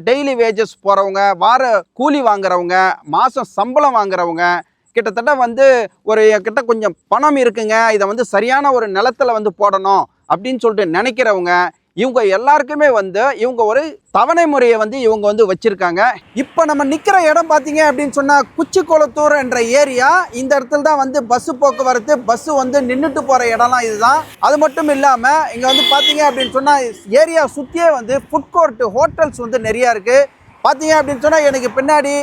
Daily wages போகிறவங்க, வார கூலி வாங்குறவங்க, மாதம் சம்பளம் வாங்குறவங்க, கிட்டத்தட்ட வந்து ஒரு கிட்ட கொஞ்சம் பணம் இருக்குங்க, இதை வந்து சரியான ஒரு நிலத்தில் வந்து போடணும் அப்படின்னு சொல்லிட்டு நினைக்கிறவங்க, இவங்க எல்லாருக்குமே வந்து இவங்க ஒரு தவணை முறையை வந்து இவங்க வந்து வச்சுருக்காங்க. இப்போ நம்ம நிற்கிற இடம் பார்த்தீங்க அப்படின்னு சொன்னால் குச்சிக்குளத்தூர் என்ற ஏரியா. இந்த இடத்துல தான் வந்து பஸ்ஸு போக்குவரத்து, பஸ்ஸு வந்து நின்றுட்டு போகிற இடம்லாம் இதுதான். அது மட்டும் இல்லாமல் இங்கே வந்து பார்த்தீங்க அப்படின்னு சொன்னால் ஏரியா சுற்றியே வந்து ஃபுட் கோர்ட்டு, ஹோட்டல்ஸ் வந்து நிறையா இருக்குது. பார்த்தீங்க அப்படின்னு சொன்னால் எனக்கு பின்னாடி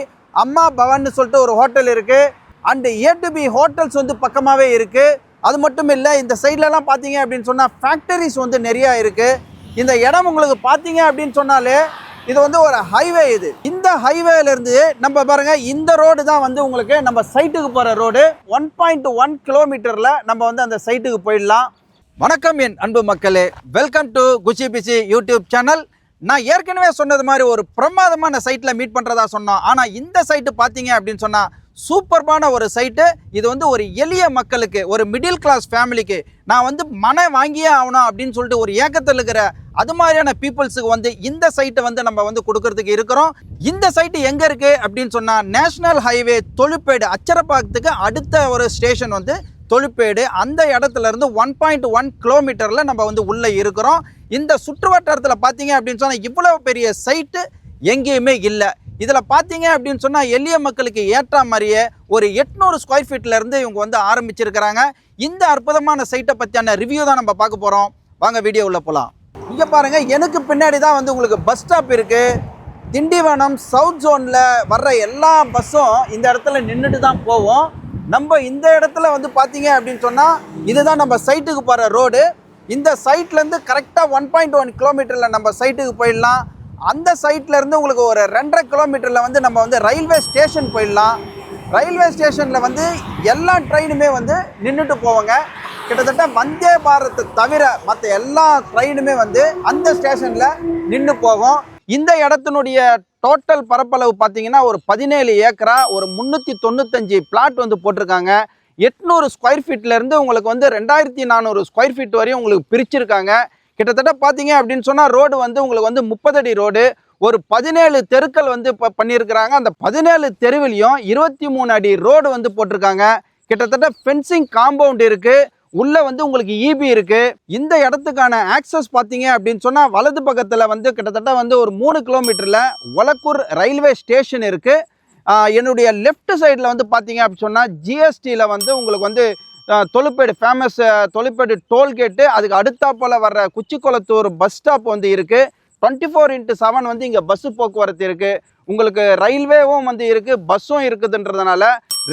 அம்மா பவன் சொல்லிட்டு ஒரு ஹோட்டல் இருக்குது. அண்டு A2B ஹோட்டல்ஸ் வந்து பக்கமாகவே இருக்குது. அது மட்டும் இல்லை, இந்த சைட்லலாம் பார்த்தீங்க அப்படின்னு சொன்னால் ஃபேக்டரிஸ் வந்து நிறையா இருக்குது. இந்த இடம் உங்களுக்கு பார்த்தீங்க அப்படின்னு சொன்னாலே இது வந்து ஒரு ஹைவே. இந்த ஹைவேலேருந்து நம்ம பாருங்கள், இந்த ரோடு தான் வந்து உங்களுக்கு நம்ம சைட்டுக்கு போகிற ரோடு. 1.1 கிலோமீட்டரில் நம்ம வந்து அந்த சைட்டுக்கு போயிடலாம். வணக்கம் என் அன்பு மக்களே, வெல்கம் டு குச்சி பிசி யூடியூப் சேனல். நான் ஏற்கனவே சொன்னது மாதிரி ஒரு பிரமாதமான சைட்டில் மீட் பண்ணுறதா சொன்னோம். ஆனால் இந்த சைட்டு பார்த்தீங்க அப்படின்னு சொன்னால் சூப்பர்பான ஒரு சைட்டு. இது வந்து ஒரு எளிய மக்களுக்கு, ஒரு மிடில் கிளாஸ் ஃபேமிலிக்கு, நான் வந்து மனை வாங்கியே ஆகணும் அப்படின்னு சொல்லிட்டு ஒரு ஏக்கத்தில் இருக்கிற அது மாதிரியான பீப்புள்ஸுக்கு வந்து இந்த சைட்டை வந்து நம்ம வந்து கொடுக்கறதுக்கு இருக்கிறோம். இந்த சைட்டு எங்கே இருக்குது அப்படின்னு சொன்னால் நேஷ்னல் ஹைவே தொழுப்பேடு, அச்சரப்பாக்கத்துக்கு அடுத்த ஒரு ஸ்டேஷன் வந்து தொழுப்பேடு. அந்த இடத்துல இருந்து 1.1 கிலோமீட்டரில் நம்ம வந்து உள்ளே இருக்கிறோம். இந்த சுற்று வட்டாரத்தில் பார்த்தீங்க அப்படின்னு சொன்னால் இவ்வளோ பெரிய சைட்டு எங்கேயுமே இல்லை. இதில் பார்த்தீங்க அப்படின்னு சொன்னால் எளிய மக்களுக்கு ஏற்ற மாதிரியே ஒரு 800 ஸ்கொயர் ஃபீட்லேருந்து இவங்க வந்து ஆரம்பிச்சிருக்கிறாங்க. இந்த அற்புதமான சைட்டை பற்றியான ரிவ்யூ தான் நம்ம பார்க்க போகிறோம். வாங்க வீடியோ உள்ள போகலாம். இங்கே பாருங்கள், எனக்கு பின்னாடி தான் வந்து உங்களுக்கு பஸ் ஸ்டாப் இருக்குது. திண்டிவனம் சவுத் ஜோனில் வர்ற எல்லா பஸ்ஸும் இந்த இடத்துல நின்றுட்டு தான் போவோம். நம்ம இந்த இடத்துல வந்து பார்த்தீங்க அப்படின்னு சொன்னால் இதுதான் நம்ம சைட்டுக்கு போகிற ரோடு. இந்த சைட்லேருந்து கரெக்டாக 1.1 கிலோமீட்டரில் நம்ம சைட்டுக்கு போயிடலாம். அந்த சைட்லேருந்து உங்களுக்கு ஒரு 2.5 கிலோமீட்டரில் வந்து நம்ம வந்து ரயில்வே ஸ்டேஷன் போயிடலாம். ரயில்வே ஸ்டேஷனில் வந்து எல்லா ட்ரெயினுமே வந்து நின்றுட்டு போவாங்க. கிட்டத்தட்ட வந்தே பாரத்தை தவிர மற்ற எல்லா ட்ரெயினுமே வந்து அந்த ஸ்டேஷனில் நின்று போகும். இந்த இடத்தினுடைய டோட்டல் பரப்பளவு பார்த்தீங்கன்னா ஒரு 17 ஏக்கரா, ஒரு 395 பிளாட் வந்து போட்டிருக்காங்க. 800 ஸ்கொயர் ஃபீட்லேருந்து உங்களுக்கு வந்து 2400 ஸ்கொயர் ஃபீட் வரையும் உங்களுக்கு பிரிச்சிருக்காங்க. கிட்டத்தட்ட பார்த்தீங்க அப்படின்னு சொன்னால் ரோடு வந்து உங்களுக்கு வந்து 30 அடி ரோடு. ஒரு 17 தெருக்கள் வந்து இப்போ பண்ணியிருக்கிறாங்க. அந்த 17 தெருவிலையும் 23 அடி ரோடு வந்து போட்டிருக்காங்க. கிட்டத்தட்ட ஃபென்சிங் காம்பவுண்ட் இருக்குது. உள்ளே வந்து உங்களுக்கு இபி இருக்குது. இந்த இடத்துக்கான ஆக்சஸ் பார்த்தீங்க அப்படின்னு சொன்னால் வலது பக்கத்தில் வந்து கிட்டத்தட்ட வந்து ஒரு 3 கிலோமீட்டரில் ஒலக்கூர் ரயில்வே ஸ்டேஷன் இருக்குது. என்னுடைய லெஃப்ட் சைடில் வந்து பார்த்தீங்க அப்படின்னு சொன்னால் ஜிஎஸ்டியில் வந்து உங்களுக்கு வந்து தொழுப்பேடு ஃபேமஸ் தொழுப்பேடு டோல்கேட்டு, அதுக்கு அடுத்தாப்பில் வர்ற குச்சிக்குளத்தூர் பஸ் ஸ்டாப் வந்து இருக்குது. 24x7 வந்து இங்கே பஸ்ஸு போக்குவரத்து இருக்குது. உங்களுக்கு ரயில்வேவும் வந்து இருக்குது, பஸ்ஸும் இருக்குதுன்றதுனால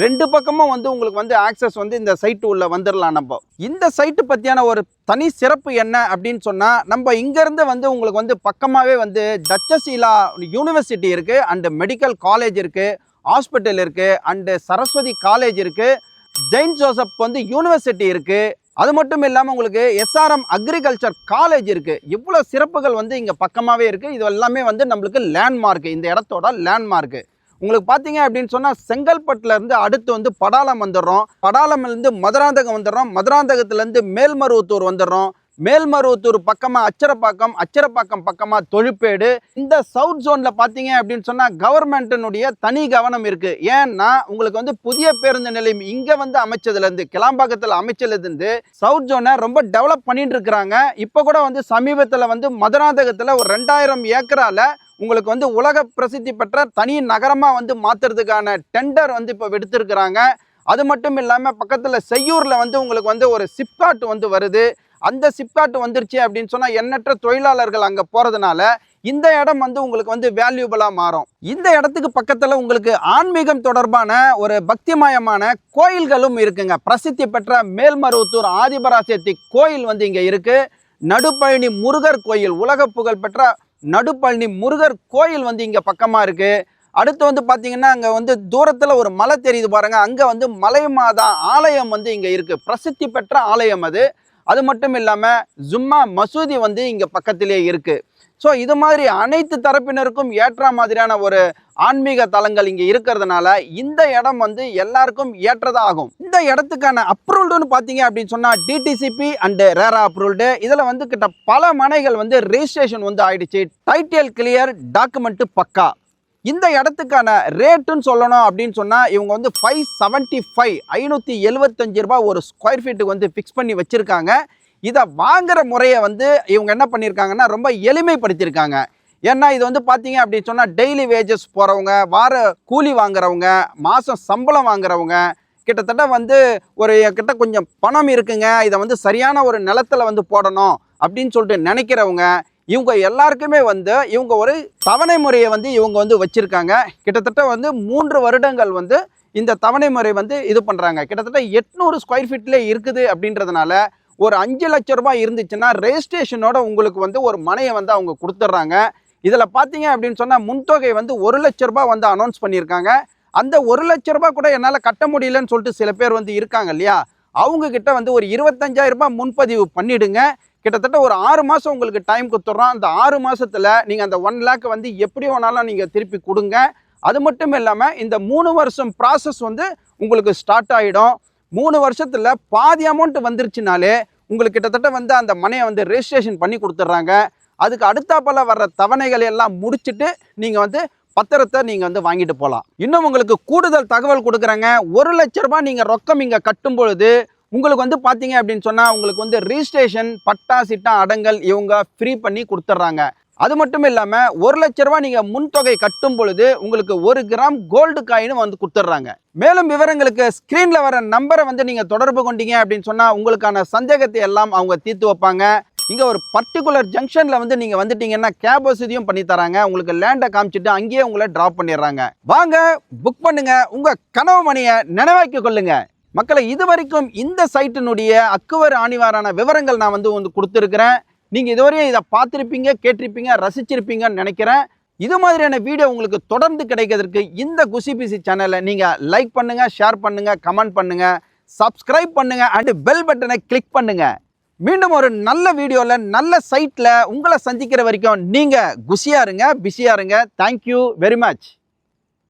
ரெண்டு பக்கமும் வந்து உங்களுக்கு வந்து ஆக்சஸ் வந்து இந்த சைட்டு உள்ள வந்துடலாம். நம்ம இந்த சைட்டு பற்றியான ஒரு தனி சிறப்பு என்ன அப்படின்னு சொன்னால், நம்ம இங்கேருந்து வந்து உங்களுக்கு வந்து பக்கமாகவே வந்து டச்சஸீலா யூனிவர்சிட்டி இருக்குது, அண்டு மெடிக்கல் காலேஜ் இருக்குது, ஹாஸ்பிட்டல் இருக்குது, அண்டு சரஸ்வதி காலேஜ் இருக்குது, ஜெயின் ஜோசப் வந்து யூனிவர்சிட்டி இருக்குது. அது மட்டும் இல்லாமல் உங்களுக்கு SRM அக்ரிகல்ச்சர் காலேஜ் இருக்குது. இவ்வளோ சிறப்புகள் வந்து இங்கே பக்கமாகவே இருக்குது. இது எல்லாமே வந்து நம்மளுக்கு லேண்ட்மார்க்கு, இந்த இடத்தோட லேண்ட்மார்க்கு. உங்களுக்கு பார்த்தீங்க அப்படின்னு சொன்னால் செங்கல்பட்டுலேருந்து அடுத்து வந்து படாலம் வந்துடுறோம். படாலம்லேருந்து மதுராந்தகம் வந்துடுறோம். மதுராந்தகத்துலேருந்து மேல்மருவத்தூர் வந்துடுறோம். மேல்மருவத்தூர் பக்கமாக அச்சரப்பாக்கம், அச்சரப்பாக்கம் பக்கமாக தொழுப்பேடு. இந்த சவுத் ஜோனில் பார்த்தீங்க அப்படின்னு சொன்னால் கவர்மெண்ட்டினுடைய தனி கவனம் இருக்குது. ஏன்னா உங்களுக்கு வந்து புதிய பேருந்து நிலையம் இங்கே வந்து அமைச்சதுலேருந்து, கிளாம்பாக்கத்தில் அமைச்சதுலேருந்து சவுத் ஜோனை ரொம்ப டெவலப் பண்ணிட்டு இருக்கிறாங்க. இப்போ கூட வந்து சமீபத்தில் வந்து மதுராந்தகத்தில் ஒரு 2000 ஏக்கரால் உங்களுக்கு வந்து உலக பிரசித்தி பெற்ற தனி நகரமாக வந்து மாற்றுறதுக்கான டெண்டர் வந்து இப்போ எடுத்திருக்கிறாங்க. அது மட்டும் இல்லாமல் பக்கத்தில் செய்யூரில் வந்து உங்களுக்கு வந்து ஒரு சிப்காட் வந்து வருது. அந்த சிப்காட் வந்துருச்சு அப்படின்னு சொன்னால் எண்ணற்ற தொழிலாளர்கள் அங்கே போகிறதுனால இந்த இடம் வந்து உங்களுக்கு வந்து வேல்யூபிளாக மாறும். இந்த இடத்துக்கு பக்கத்தில் உங்களுக்கு ஆன்மீகம் தொடர்பான ஒரு பக்திமயமான கோயில்களும் இருக்குங்க. பிரசித்தி பெற்ற மேல்மருவத்தூர் ஆதிபராசக்தி கோயில் வந்து இங்கே இருக்குது. நடுப்பழனி முருகர் கோயில், உலக புகழ் பெற்ற நடுப்பழனி முருகர் கோயில் வந்து இங்கே பக்கமாக இருக்குது. அடுத்து வந்து பார்த்தீங்கன்னா அங்கே வந்து தூரத்தில் ஒரு மலை தெரியுது பாருங்கள், அங்கே வந்து மலை மாதா ஆலயம் வந்து இங்கே இருக்குது. பிரசித்தி பெற்ற ஆலயம் அது. அது மட்டும் இல்லாமல் ஜும்மா மசூதி வந்து இங்கே பக்கத்திலே இருக்குது. ஸோ இது மாதிரி அனைத்து தரப்பினருக்கும் ஏற்ற மாதிரியான ஒரு ஆன்மீக தலங்கள் இங்கே இருக்கிறதுனால இந்த இடம் வந்து எல்லாருக்கும் ஏற்றதாக ஆகும். இந்த இடத்துக்கான அப்ரூவ்டுன்னு பார்த்தீங்க அப்படின்னு சொன்னால் டிடிசிபி அண்டு ரேரா அப்ரூவ்டு. இதில் வந்து கிட்ட பல மனைகள் வந்து ரெஜிஸ்ட்ரேஷன் வந்து ஆயிடுச்சு. டைட்டில் கிளியர், டாக்குமெண்ட்டு பக்கா. இந்த இடத்துக்கான ரேட்டுன்னு சொல்லணும் அப்படின்னு சொன்னால் இவங்க வந்து 575 575 ரூபாய் ஒரு ஸ்கொயர் ஃபீட்டுக்கு வந்து ஃபிக்ஸ் பண்ணி வச்சுருக்காங்க. இதை வாங்குற முறையை வந்து இவங்க என்ன பண்ணியிருக்காங்கன்னா ரொம்ப எளிமைப்படுத்தியிருக்காங்க. ஏன்னா இது வந்து பார்த்தீங்க அப்படின்னு சொன்னால் டெய்லி வேஜஸ் போகிறவங்க, வார கூலி வாங்குறவங்க, மாதம் சம்பளம் வாங்குறவங்க, கிட்டத்தட்ட வந்து ஒரு கிட்ட கொஞ்சம் பணம் இருக்குங்க, இதை வந்து சரியான ஒரு நிலத்தில் வந்து போடணும் அப்படின்னு சொல்லிட்டு நினைக்கிறவங்க, இவங்க எல்லாருக்குமே வந்து இவங்க ஒரு தவணை முறையை வந்து இவங்க வந்து வச்சுருக்காங்க. கிட்டத்தட்ட வந்து 3 வருடங்கள் வந்து இந்த தவணை முறை வந்து இது பண்ணுறாங்க. கிட்டத்தட்ட 800 ஸ்கொயர் ஃபீட்லேயே இருக்குது அப்படின்றதுனால ஒரு 5 லட்சம் ரூபாய் இருந்துச்சுன்னா ரெஜிஸ்ட்ரேஷனோட உங்களுக்கு வந்து ஒரு மனையை வந்து அவங்க கொடுத்துட்றாங்க. இதில் பார்த்தீங்க அப்படின்னு சொன்னால் முன்தொகை வந்து 1 லட்ச ரூபாய் வந்து அனௌன்ஸ் பண்ணியிருக்காங்க. அந்த 1 லட்ச ரூபாய் கூட என்னால் கட்ட முடியலன்னு சொல்லிட்டு சில பேர் வந்து இருக்காங்க இல்லையா, அவங்கக்கிட்ட வந்து ஒரு 25,000 ரூபாய் முன்பதிவு பண்ணிவிடுங்க. கிட்டத்தட்ட ஒரு 6 மாதம் உங்களுக்கு டைம் கொடுத்துட்றோம். அந்த 6 மாதத்தில் நீங்கள் அந்த 1 லேக் வந்து எப்படி வேணாலும் நீங்கள் திருப்பி கொடுங்க. அது மட்டும் இல்லாமல் இந்த 3 வருஷம் ப்ராசஸ் வந்து உங்களுக்கு ஸ்டார்ட் ஆகிடும். 3 வருஷத்தில் பாதி அமௌண்ட் வந்துருச்சுனாலே உங்களுக்கு கிட்டத்தட்ட வந்து அந்த மனையை வந்து ரெஜிஸ்ட்ரேஷன் பண்ணி கொடுத்துட்றாங்க. அதுக்கு அடுத்தாப்பல வர்ற தவணைகள் எல்லாம் முடிச்சுட்டு நீங்கள் வந்து பத்திரத்தை நீங்கள் வந்து வாங்கிட்டு போகலாம். இன்னும் உங்களுக்கு கூடுதல் தகவல் கொடுக்குறாங்க. 1 லட்ச ரூபாய் நீங்கள் ரொக்கம் இங்கே கட்டும் பொழுது உங்களுக்கு வந்து பார்த்தீங்க அப்படின்னு சொன்னால் உங்களுக்கு வந்து ரிஜிஸ்ட்ரேஷன், பட்டா, சிட்டா, அடங்கல் இவங்க ஃப்ரீ பண்ணி கொடுத்துட்றாங்க. அது மட்டும் இல்லாமல் 1 லட்ச ரூபாய் நீங்கள் முன்தொகை கட்டும் பொழுது உங்களுக்கு 1 கிராம் கோல்டு காயினும் வந்து கொடுத்துட்றாங்க. மேலும் விவரங்களுக்கு ஸ்க்ரீனில் வர நம்பரை வந்து நீங்கள் தொடர்பு கொண்டீங்க அப்படின்னு சொன்னால் உங்களுக்கான சந்தேகத்தை எல்லாம் அவங்க தீர்த்து வைப்பாங்க. இங்கே ஒரு பர்டிகுலர் ஜங்ஷனில் வந்து நீங்கள் வந்துட்டீங்கன்னா கேப் வசதியும் பண்ணி தராங்க. உங்களுக்கு லேண்டை காமிச்சிட்டு அங்கேயே உங்களை ட்ராப் பண்ணிடுறாங்க. வாங்க, புக் பண்ணுங்க, உங்கள் கனவு மணியை நினைவாக்கி கொள்ளுங்க. மக்களை, இது வரைக்கும் இந்த சைட்டினுடைய அக்குவர் ஆணிவாரான விவரங்கள் நான் வந்து கொடுத்துருக்கிறேன். நீங்கள் இதுவரையும் இதை பார்த்துருப்பீங்க, கேட்டிருப்பீங்க, ரசிச்சிருப்பீங்கன்னு நினைக்கிறேன். இது மாதிரியான வீடியோ உங்களுக்கு தொடர்ந்து கிடைக்கிறதுக்கு இந்த குசிபிசி சேனலை நீங்கள் லைக் பண்ணுங்கள், ஷேர் பண்ணுங்கள், கமெண்ட் பண்ணுங்கள், சப்ஸ்கிரைப் பண்ணுங்கள் அண்ட் பெல் பட்டனை கிளிக் பண்ணுங்கள். மீண்டும் ஒரு நல்ல வீடியோவில் நல்ல சைட்டில் உங்களை சந்திக்கிற வரைக்கும் நீங்கள் குஷியாக இருங்க, பிஸியாக இருங்க. Thank you very much.